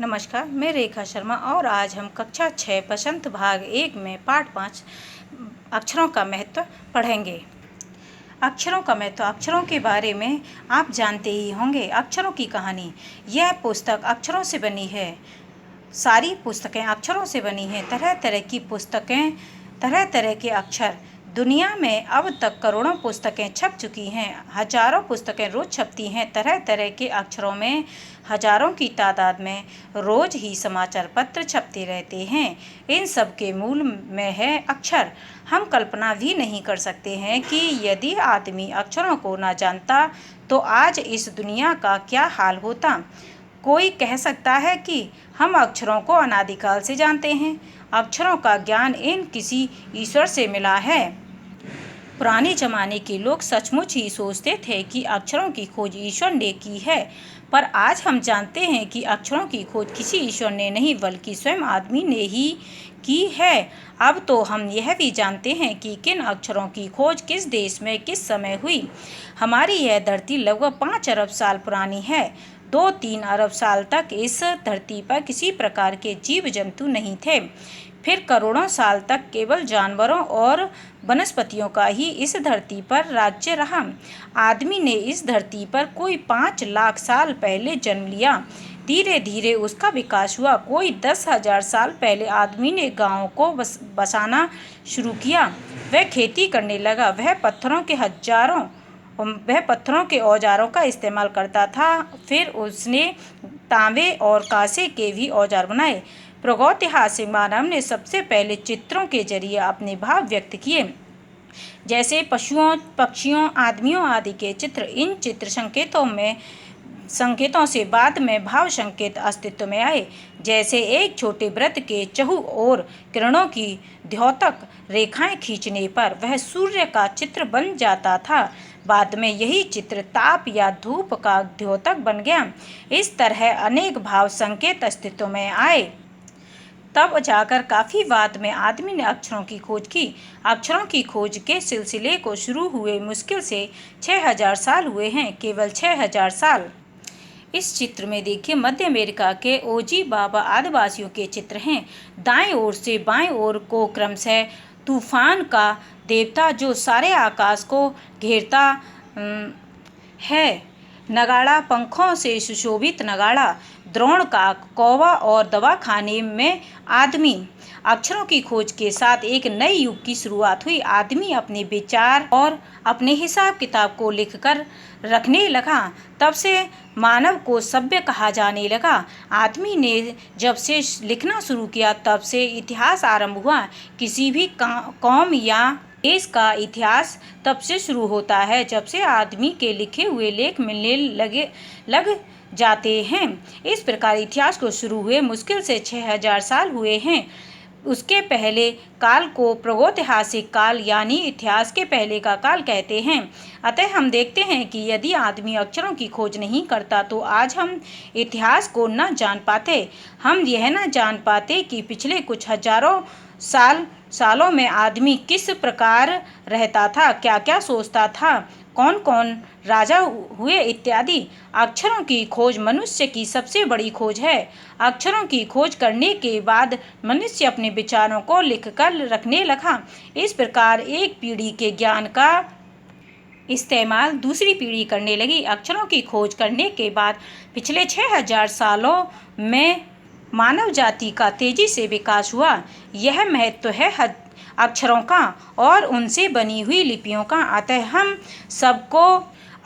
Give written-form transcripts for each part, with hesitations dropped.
नमस्कार, मैं रेखा शर्मा और आज हम कक्षा 6 बसंत भाग 1 में पाठ 5 अक्षरों का महत्व पढ़ेंगे। अक्षरों का महत्व। अक्षरों के बारे में आप जानते ही होंगे। अक्षरों की कहानी। यह पुस्तक अक्षरों से बनी है। सारी पुस्तकें अक्षरों से बनी हैं। तरह तरह की पुस्तकें, तरह तरह के अक्षर। दुनिया में अब तक करोड़ों पुस्तकें छप चुकी हैं। हजारों पुस्तकें रोज छपती हैं। तरह तरह के अक्षरों में हजारों की तादाद में रोज ही समाचार पत्र छपते रहते हैं। इन सब के मूल में है अक्षर। हम कल्पना भी नहीं कर सकते हैं कि यदि आदमी अक्षरों को न जानता तो आज इस दुनिया का क्या हाल होता। कोई कह सकता है कि हम अक्षरों को अनादिकाल से जानते हैं। अक्षरों का ज्ञान इन किसी ईश्वर से मिला है। पुराने जमाने के लोग सचमुच ही सोचते थे कि अक्षरों की खोज ईश्वर ने की है, पर आज हम जानते हैं कि अक्षरों की खोज किसी ईश्वर ने नहीं बल्कि स्वयं आदमी ने ही की है। अब तो हम यह भी जानते हैं कि किन अक्षरों की खोज किस देश में किस समय हुई। हमारी यह धरती लगभग 5 अरब साल पुरानी है। 2-3 अरब साल तक इस धरती पर किसी प्रकार के जीव जंतु नहीं थे। फिर करोड़ों साल तक केवल जानवरों और वनस्पतियों का ही इस धरती पर राज्य रहा। आदमी ने इस धरती पर कोई 5 लाख साल पहले जन्म लिया। धीरे धीरे उसका विकास हुआ। कोई 10,000 साल पहले आदमी ने गांवों को बसाना शुरू किया। वह खेती करने लगा। वह पत्थरों के औजारों का इस्तेमाल करता था। फिर उसने तांबे और कांसे के भी औजार बनाए। प्रागैतिहासिक मानव ने सबसे पहले चित्रों के जरिए अपने भाव व्यक्त किए, जैसे पशुओं, पक्षियों, आदमियों आदि के चित्र। इन चित्र संकेतों से बाद में भाव संकेत अस्तित्व में आए। जैसे एक छोटे वृत्त के चहुं ओर किरणों की द्योतक रेखाएं खींचने पर वह सूर्य का चित्र बन जाता था। बाद में यही चित्र ताप या धूप का द्योतक बन गया। इस तरह अनेक भाव संकेत अस्तित्व में आए। तब जाकर काफ़ी बाद में आदमी ने अक्षरों की खोज की। अक्षरों की खोज के सिलसिले को शुरू हुए मुश्किल से 6,000 साल हुए हैं। केवल 6,000 साल। इस चित्र में देखिए, मध्य अमेरिका के ओजी बाबा आदिवासियों के चित्र हैं। दाएं ओर से बाएं ओर को क्रमशः तूफान का देवता जो सारे आकाश को घेरता है, नगाड़ा, पंखों से सुशोभित नगाड़ा, द्रोण का कौवा और दवाखाने में आदमी। अक्षरों की खोज के साथ एक नए युग की शुरुआत हुई। आदमी अपने विचार और अपने हिसाब किताब को लिखकर रखने लगा। तब से मानव को सभ्य कहा जाने लगा। आदमी ने जब से लिखना शुरू किया तब से इतिहास आरंभ हुआ। किसी भी कौम या देश का इतिहास तब से शुरू होता है जब से आदमी के लिखे हुए लेख मिलने लग जाते हैं। इस प्रकार इतिहास को शुरू हुए मुश्किल से 6,000 साल हुए हैं। उसके पहले काल को प्रागैतिहासिक काल यानी इतिहास के पहले का काल कहते हैं। अतः हम देखते हैं कि यदि आदमी अक्षरों की खोज नहीं करता तो आज हम इतिहास को न जान पाते। हम यह न जान पाते कि पिछले कुछ हजारों सालों में आदमी किस प्रकार रहता था, क्या क्या सोचता था, कौन कौन राजा हुए इत्यादि। अक्षरों की खोज मनुष्य की सबसे बड़ी खोज है। अक्षरों की खोज करने के बाद मनुष्य अपने विचारों को लिखकर रखने लगा। इस प्रकार एक पीढ़ी के ज्ञान का इस्तेमाल दूसरी पीढ़ी करने लगी। अक्षरों की खोज करने के बाद पिछले 6,000 सालों में मानव जाति का तेजी से विकास हुआ। यह महत्व है अक्षरों का और उनसे बनी हुई लिपियों का। अतः हम सबको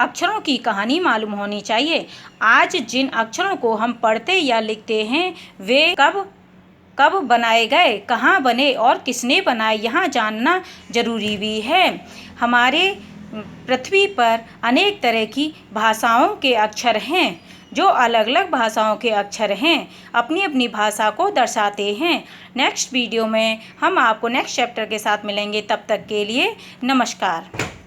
अक्षरों की कहानी मालूम होनी चाहिए। आज जिन अक्षरों को हम पढ़ते या लिखते हैं वे कब बनाए गए, कहाँ बने और किसने बनाए, यहाँ जानना जरूरी भी है। हमारे पृथ्वी पर अनेक तरह की भाषाओं के अक्षर हैं। जो अलग अलग भाषाओं के अक्षर हैं अपनी अपनी भाषा को दर्शाते हैं। नेक्स्ट वीडियो में हम आपको नेक्स्ट चैप्टर के साथ मिलेंगे। तब तक के लिए नमस्कार।